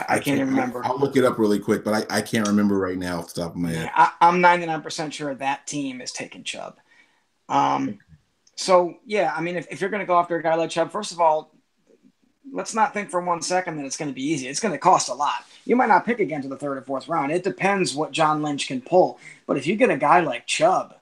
I can't even remember. I'll look it up really quick, but I can't remember right now off the top of my head. I'm 99% sure that team is taking Chubb. So, yeah, I mean, if you're going to go after a guy like Chubb, first of all, let's not think for 1 second that it's going to be easy. It's going to cost a lot. You might not pick again to the 3rd or 4th round. It depends what John Lynch can pull. But if you get a guy like Chubb,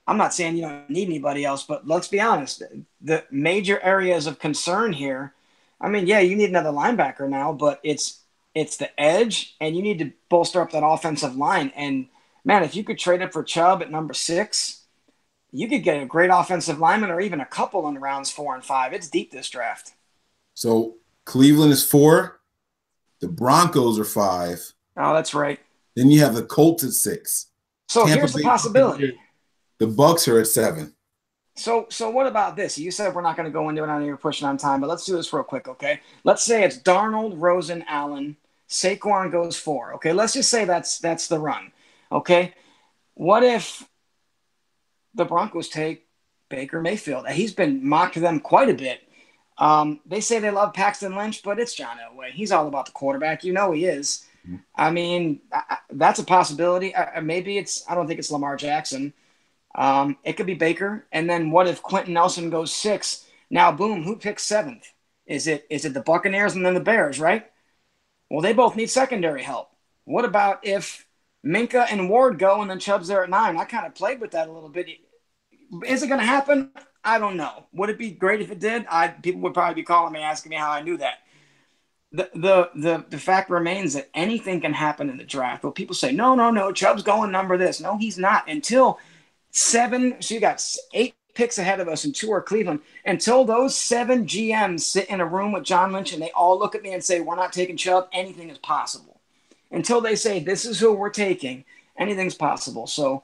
I'm not saying you don't need anybody else, but let's be honest. The major areas of concern here, I mean, yeah, you need another linebacker now, but it's the edge, and you need to bolster up that offensive line. And, man, if you could trade up for Chubb at number 6, you could get a great offensive lineman or even a couple in rounds 4 and 5. It's deep, this draft. So Cleveland is 4. The Broncos are 5. Oh, that's right. Then you have the Colts at 6. So here's the possibility. The Bucks are at 7. So what about this? You said we're not going to go into it. I know you're pushing on time, but let's do this real quick, okay? Let's say it's Darnold, Rosen, Allen. Saquon goes 4. Okay, let's just say that's the run. Okay, what if the Broncos take Baker Mayfield? He's been mocked to them quite a bit. They say they love Paxton Lynch, but it's John Elway. He's all about the quarterback. You know he is. I mean, that's a possibility. Maybe I don't think it's Lamar Jackson. It could be Baker. And then what if Quentin Nelson goes 6? Now, boom, who picks 7th? Is it the Buccaneers and then the Bears, right? Well, they both need secondary help. What about if Minka and Ward go and then Chubb's there at 9? I kind of played with that a little bit. Is it going to happen? I don't know. Would it be great if it did? People would probably be calling me, asking me how I knew that. The fact remains that anything can happen in the draft. Well, people say, no, Chubb's going number this. No, he's not. Until 7, so you got 8 picks ahead of us and 2 are Cleveland. Until those 7 GMs sit in a room with John Lynch and they all look at me and say, we're not taking Chubb, anything is possible. Until they say, this is who we're taking, anything's possible. So,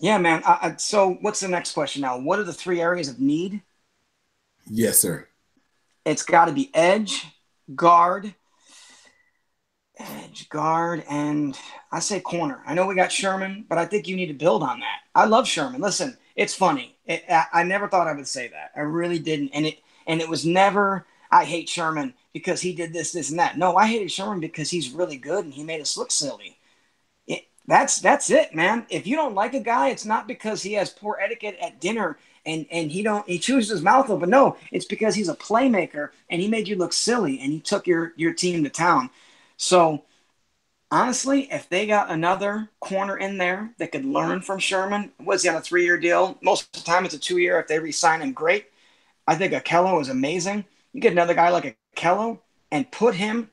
yeah, man. So what's the next question now? What are the 3 areas of need? Yes, sir. It's got to be edge, guard, and I say corner. I know we got Sherman, but I think you need to build on that. I love Sherman. Listen, it's funny. I never thought I would say that. I really didn't. And it was never, I hate Sherman because he did this, this, and that. No, I hated Sherman because he's really good and he made us look silly. That's it, man. If you don't like a guy, it's not because he has poor etiquette at dinner and he chews his mouth open. No, it's because he's a playmaker and he made you look silly and he took your team to town. So honestly, if they got another corner in there that could learn from Sherman, was he on a 3-year deal? Most of the time it's a 2-year. If they re-sign him, great. I think Akello is amazing. You get another guy like Akello and put him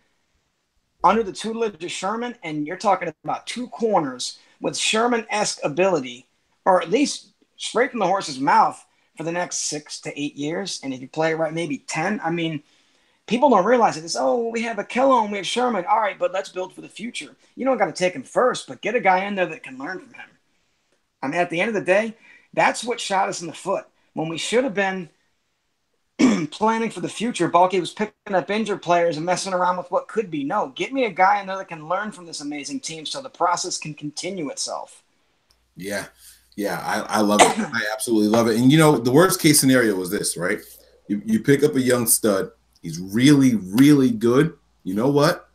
under the tutelage of Sherman, and you're talking about 2 corners with Sherman-esque ability, or at least straight from the horse's mouth for the next 6 to 8 years. And if you play it right, maybe 10. I mean, people don't realize it. It's, oh, we have Akello and we have Sherman. All right, but let's build for the future. You don't got to take him first, but get a guy in there that can learn from him. I mean, at the end of the day, that's what shot us in the foot. When we should have been planning for the future, Balky was picking up injured players and messing around with what could be. No, get me a guy in there that can learn from this amazing team so the process can continue itself. Yeah. I love it. I absolutely love it. And, the worst case scenario was this, right? You pick up a young stud. He's really, really good. You know what?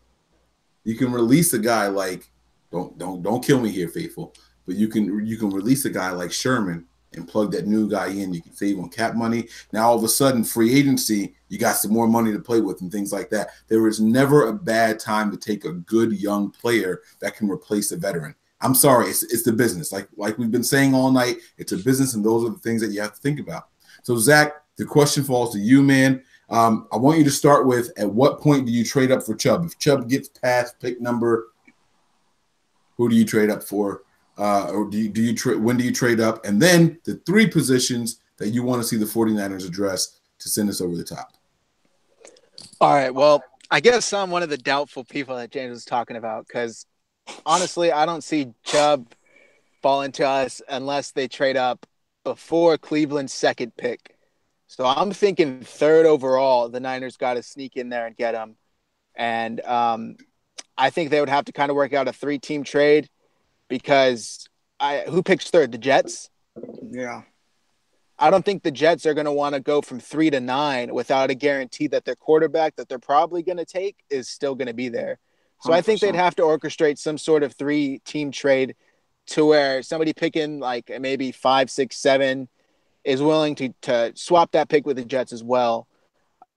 You can release a guy like, don't kill me here, faithful, but you can release a guy like Sherman and plug that new guy in. You can save on cap money. Now, all of a sudden, free agency, you got some more money to play with and things like that. There is never a bad time to take a good young player that can replace a veteran. I'm sorry, it's the business. Like we've been saying all night, it's a business, and those are the things that you have to think about. So, Zach, the question falls to you, man. I want you to start with, at what point do you trade up for Chubb? If Chubb gets past pick number, who do you trade up for? Or when do you trade up? And then the 3 positions that you want to see the 49ers address to send us over the top. All right. Well, I guess I'm one of the doubtful people that James was talking about, because honestly, I don't see Chubb falling to us unless they trade up before Cleveland's 2nd pick. So I'm thinking 3rd overall, the Niners got to sneak in there and get him. And I think they would have to kind of work out a 3-team trade, because who picks 3rd? The Jets? Yeah. I don't think the Jets are going to want to go from 3 to 9 without a guarantee that their quarterback that they're probably going to take is still going to be there. So 100%. I think they'd have to orchestrate some sort of 3-team trade to where somebody picking like maybe 5, 6, 7 is willing to swap that pick with the Jets as well.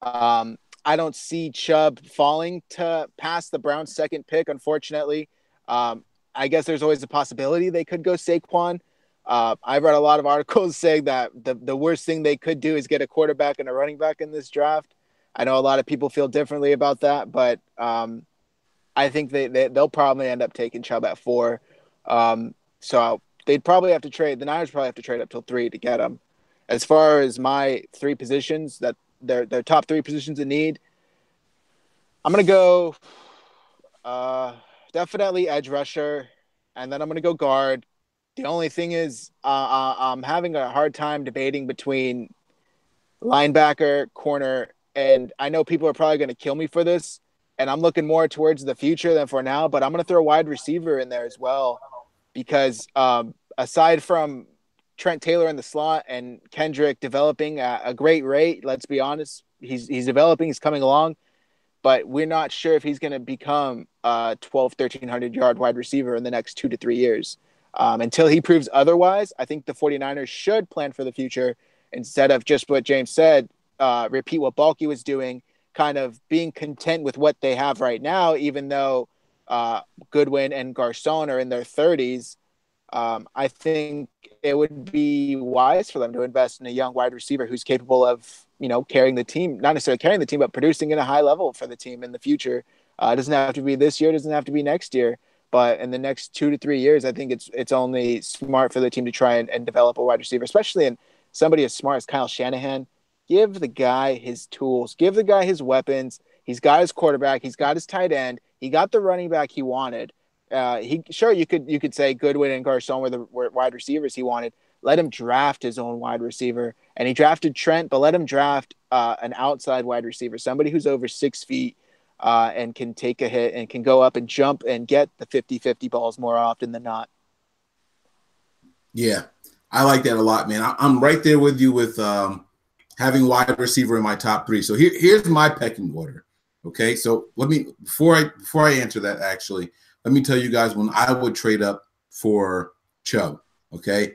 I don't see Chubb falling to past the Browns' 2nd pick, unfortunately. I guess there's always a possibility they could go Saquon. I've read a lot of articles saying that the worst thing they could do is get a quarterback and a running back in this draft. I know a lot of people feel differently about that, but I think they'll probably end up taking Chubb at 4. So they'd probably have to trade. The Niners probably have to trade up till 3 to get him. As far as my 3 positions, that their top 3 positions in need, I'm going to go definitely edge rusher, and then I'm going to go guard. The only thing is I'm having a hard time debating between linebacker, corner, and I know people are probably going to kill me for this, and I'm looking more towards the future than for now, but I'm going to throw a wide receiver in there as well, because aside from Trent Taylor in the slot and Kendrick developing at a great rate, let's be honest, he's developing, he's coming along, but we're not sure if he's going to become a 1,300 yard wide receiver in the next 2 to 3 years. Until he proves otherwise, I think the 49ers should plan for the future instead of just what James said, repeat what Balky was doing, kind of being content with what they have right now, even though Goodwin and Garcon are in their 30s. I think it would be wise for them to invest in a young wide receiver who's capable of, carrying the team, not necessarily carrying the team, but producing at a high level for the team in the future. It doesn't have to be this year, doesn't have to be next year, but in the next 2 to 3 years, I think it's only smart for the team to try and develop a wide receiver, especially in somebody as smart as Kyle Shanahan. Give the guy his tools, give the guy his weapons. He's got his quarterback, he's got his tight end, he got the running back he wanted. You could say Goodwin and Garcon were wide receivers he wanted. Let him draft his own wide receiver, and he drafted Trent, but let him draft an outside wide receiver, somebody who's over 6 feet and can take a hit and can go up and jump and get the 50-50 balls more often than not. Yeah, I like that a lot, man. I'm right there with you with having wide receiver in my top 3. So here's my pecking order. Okay, so before I answer that, actually, let me tell you guys when I would trade up for Chubb. Okay,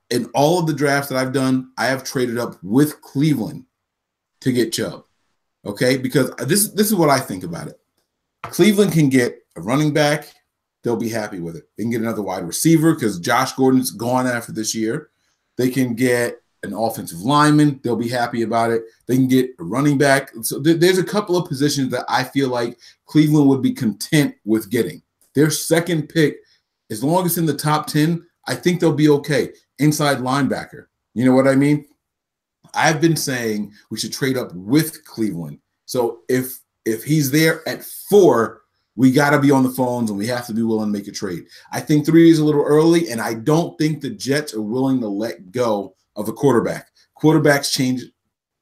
in all of the drafts that I've done, I have traded up with Cleveland to get Chubb. Okay, because this is what I think about it. Cleveland can get a running back, they'll be happy with it. They can get another wide receiver because Josh Gordon's gone after this year. They can get an offensive lineman, they'll be happy about it. They can get a running back. So there's a couple of positions that I feel like Cleveland would be content with getting. Their second pick, as long as it's in the top 10, I think they'll be okay. Inside linebacker. You know what I mean? I've been saying we should trade up with Cleveland. So if he's there at 4, we got to be on the phones and we have to be willing to make a trade. I think 3 is a little early, and I don't think the Jets are willing to let go of a quarterback. Quarterbacks change.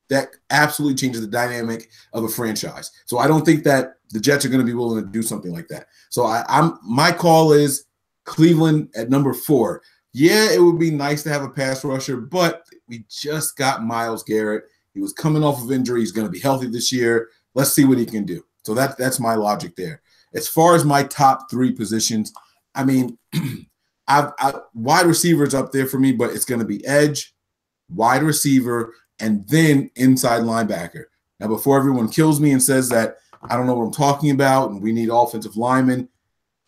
That absolutely changes the dynamic of a franchise. So I don't think that the Jets are going to be willing to do something like that. So my call is Cleveland at number 4. Yeah, it would be nice to have a pass rusher, but we just got Myles Garrett. He was coming off of injury. He's going to be healthy this year. Let's see what he can do. So that's my logic there. As far as my top 3 positions, I mean, I've wide receivers up there for me, but it's going to be edge, wide receiver, and then inside linebacker. Now, before everyone kills me and says that I don't know what I'm talking about and we need offensive linemen,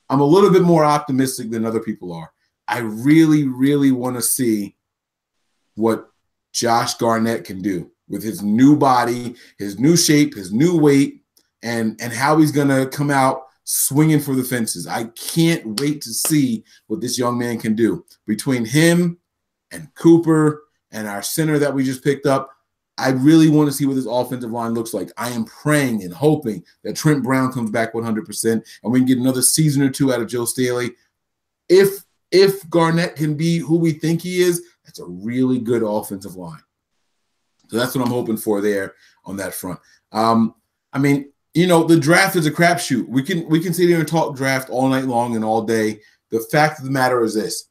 I'm a little bit more optimistic than other people are. I really, really want to see what Josh Garnett can do with his new body, his new shape, his new weight, and how he's going to come out swinging for the fences. I can't wait to see what this young man can do. Between him and Cooper and our center that we just picked up, I really want to see what this offensive line looks like. I am praying and hoping that Trent Brown comes back 100% and we can get another season or 2 out of Joe Staley. If Garnett can be who we think he is, that's a really good offensive line. So that's what I'm hoping for there on that front. I mean, you know, the draft is a crapshoot. We can sit here and talk draft all night long and all day. The fact of the matter is this: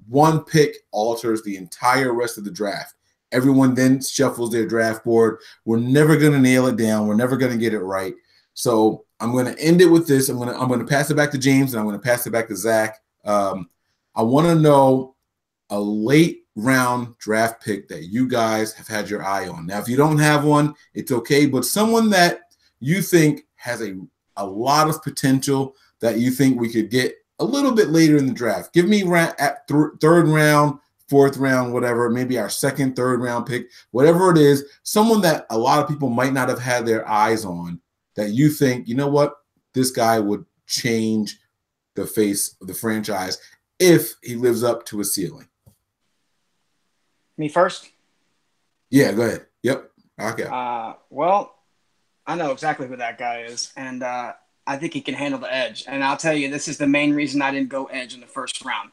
one pick alters the entire rest of the draft. Everyone then shuffles their draft board. We're never going to nail it down. We're never going to get it right. So I'm going to end it with this. I'm going to pass it back to James, and I'm going to pass it back to Zach. I want to know a late round draft pick that you guys have had your eye on. Now, if you don't have one, it's okay, but someone that you think has a lot of potential that you think we could get a little bit later in the draft. Give me at 3rd round, 4th round, whatever, maybe our 2nd, 3rd round pick, whatever it is, someone that a lot of people might not have had their eyes on that you think, you know what, this guy would change the face of the franchise if he lives up to his ceiling. Me first? Yeah, go ahead. Yep. Okay. Well, I know exactly who that guy is, and I think he can handle the edge. And I'll tell you, this is the main reason I didn't go edge in the 1st round.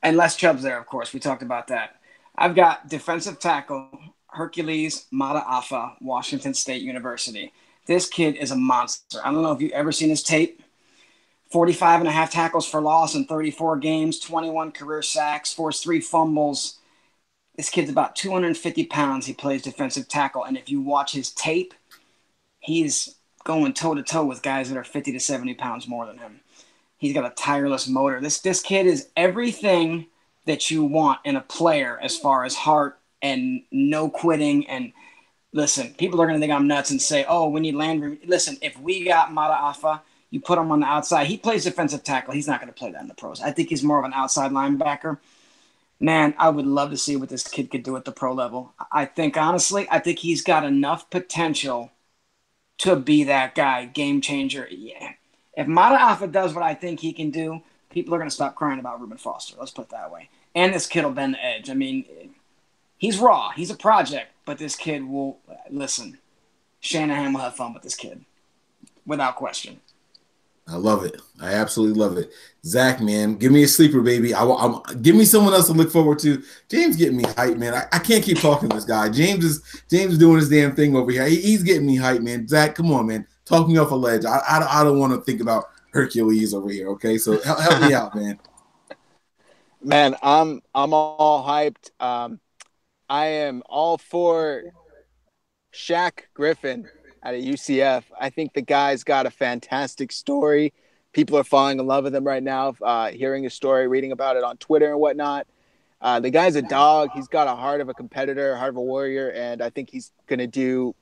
Unless Chubb's there, of course. We talked about that. I've got defensive tackle Hercules Mataafa, Washington State University. This kid is a monster. I don't know if you've ever seen his tape. 45 and a half tackles for loss in 34 games, 21 career sacks, forced 3 fumbles. This kid's about 250 pounds. He plays defensive tackle. And if you watch his tape, he's going toe-to-toe with guys that are 50 to 70 pounds more than him. He's got a tireless motor. This kid is everything that you want in a player as far as heart and no quitting. And listen, people are going to think I'm nuts and say, oh, we need Landry. Listen, if we got Mataafa, you put him on the outside. He plays defensive tackle. He's not going to play that in the pros. I think he's more of an outside linebacker. Man, I would love to see what this kid could do at the pro level. I think, honestly, he's got enough potential to be that guy, game changer. Yeah. If Mataafa does what I think he can do, people are going to stop crying about Reuben Foster. Let's put it that way. And this kid will bend the edge. I mean, he's raw. He's a project. But this kid will – listen, Shanahan will have fun with this kid without question. I love it. I absolutely love it. Zach, man, give me a sleeper, baby. Give me someone else to look forward to. James getting me hyped, man. I can't keep talking to this guy. James is doing his damn thing over here. He's getting me hyped, man. Zach, come on, man. Talk me off a ledge. I don't want to think about Hercules over here, okay? So help me out, man. Man, I'm all hyped. I am all for Shaq Griffin out of UCF. I think the guy's got a fantastic story. People are falling in love with him right now, hearing his story, reading about it on Twitter and whatnot. The guy's a dog. He's got a heart of a competitor, heart of a warrior, and I think he's going to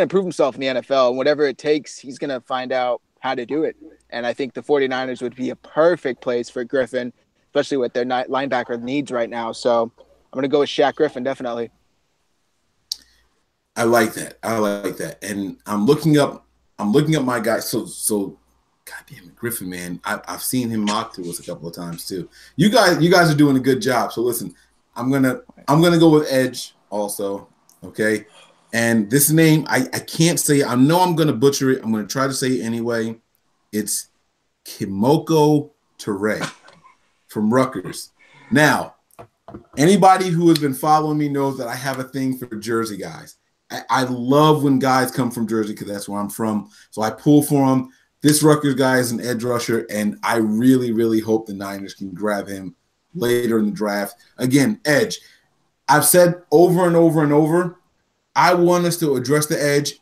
prove himself in the NFL. And whatever it takes, he's going to find out how to do it. And I think the 49ers would be a perfect place for Griffin, especially with their linebacker needs right now. So I'm going to go with Shaq Griffin, definitely. I like that. And I'm looking up my guy. So God damn it, Griffin, man. I've seen him mock to us a couple of times too. You guys are doing a good job. So listen, I'm gonna go with Edge also. Okay. And this name, I can't say. I know I'm gonna butcher it. I'm gonna try to say it anyway. It's Kimoko Ture from Rutgers. Now, anybody who has been following me knows that I have a thing for Jersey guys. I love when guys come from Jersey because that's where I'm from. So I pull for them. This Rutgers guy is an edge rusher, and I really, really hope the Niners can grab him later in the draft. Again, edge. I've said over and over and over, I want us to address the edge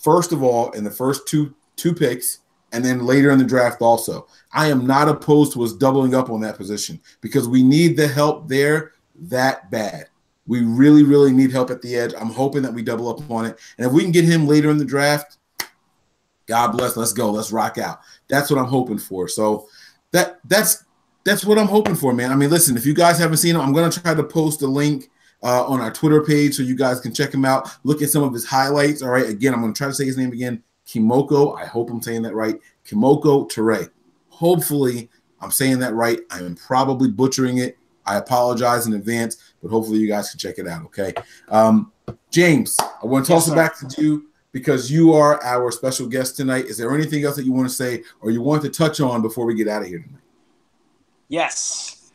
first of all in the first two picks, and then later in the draft also. I am not opposed to us doubling up on that position because we need the help there that bad. We really, really need help at the edge. I'm hoping that we double up on it. And if we can get him later in the draft, God bless. Let's go. Let's rock out. That's what I'm hoping for. So that's what I'm hoping for, man. I mean, listen, if you guys haven't seen him, I'm going to try to post a link on our Twitter page so you guys can check him out. Look at some of his highlights. All right. Again, I'm going to try to say his name again. Kimoko. I hope I'm saying that right. Kimoko Ture. Hopefully I'm saying that right. I am probably butchering it. I apologize in advance, but hopefully you guys can check it out, okay? James, I want to toss it back to you because you are our special guest tonight. Is there anything else that you want to say or you want to touch on before we get out of here tonight? Yes.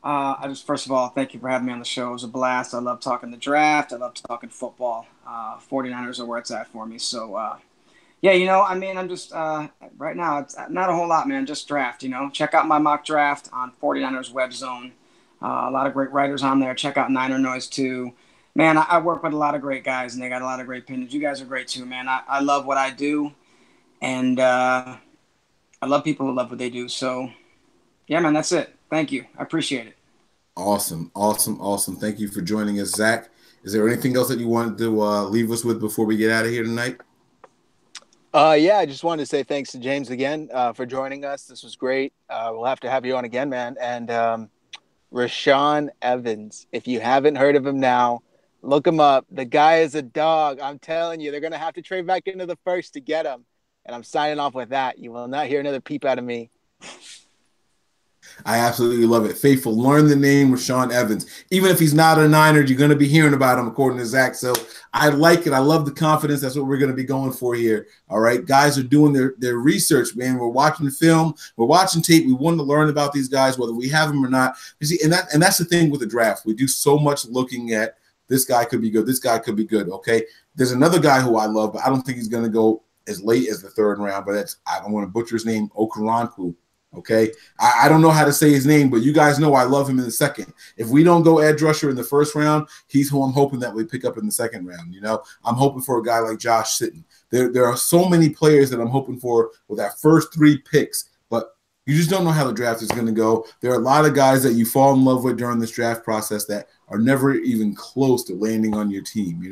First of all, thank you for having me on the show. It was a blast. I love talking the draft. I love talking football. 49ers are where it's at for me. So, yeah, I'm just right now, it's not a whole lot, man. Just draft, Check out my mock draft on 49ers Webzone. A lot of great writers on there. Check out Niner Noise too. Man, I work with a lot of great guys, and they got a lot of great opinions. You guys are great too, man. I love what I do, and I love people who love what they do. So, yeah, man, that's it. Thank you. I appreciate it. Awesome. Thank you for joining us, Zach. Is there anything else that you wanted to leave us with before we get out of here tonight? Yeah, I just wanted to say thanks to James again for joining us. This was great. We'll have to have you on again, man. And Rashaan Evans, if you haven't heard of him now, look him up. The guy is a dog. I'm telling you, they're going to have to trade back into the first to get him. And I'm signing off with that. You will not hear another peep out of me. I absolutely love it. Faithful, learn the name Rashaan Evans. Even if he's not a Niner, you're going to be hearing about him, according to Zach. So I like it. I love the confidence. That's what we're going to be going for here. All right. Guys are doing their research, man. We're watching film. We're watching tape. We want to learn about these guys, whether we have them or not. You see, and that's the thing with the draft. We do so much looking at this guy could be good. This guy could be good. Okay. There's another guy who I love, but I don't think he's going to go as late as the third round, but I don't want to butcher his name, Okoronkwo. Okay, I don't know how to say his name, but you guys know I love him in the second. If we don't go edge rusher in the first round, he's who I'm hoping that we pick up in the second round. I'm hoping for a guy like Josh Sitton. There are so many players that I'm hoping for with that first 3 picks, but you just don't know how the draft is going to go. There are a lot of guys that you fall in love with during this draft process that are never even close to landing on your team.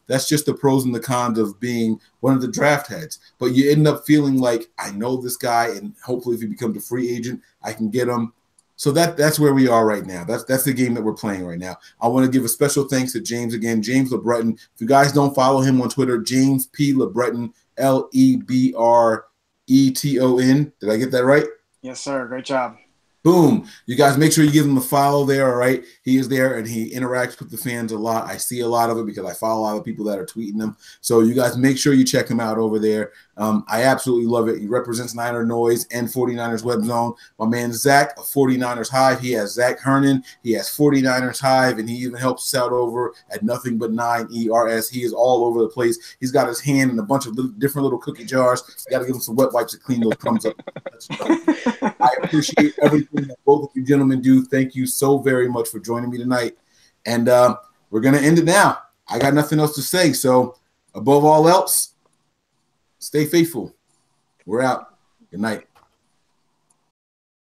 That's just the pros and the cons of being one of the draft heads. But you end up feeling like, I know this guy, and hopefully if he becomes a free agent, I can get him. So that's where we are right now. That's the game that we're playing right now. I want to give a special thanks to James again, James LeBreton. If you guys don't follow him on Twitter, James P. LeBreton, LeBreton. Did I get that right? Yes, sir. Great job. Boom. You guys make sure you give him a follow there, all right? He is there, and he interacts with the fans a lot. I see a lot of it because I follow a lot of people that are tweeting him. So you guys make sure you check him out over there. I absolutely love it. He represents Niner Noise and 49ers Web Zone. My man Zach of 49ers Hive. He has Zach Hernan. He has 49ers Hive, and he even helps us out over at Nothing But 9 ERS. He is all over the place. He's got his hand in a bunch of different little cookie jars. Got to give him some wet wipes to clean those crumbs up. I appreciate everything that both of you gentlemen do. Thank you so very much for joining me tonight. And we're going to end it now. I got nothing else to say. So Above all else, stay faithful. We're out. Good night.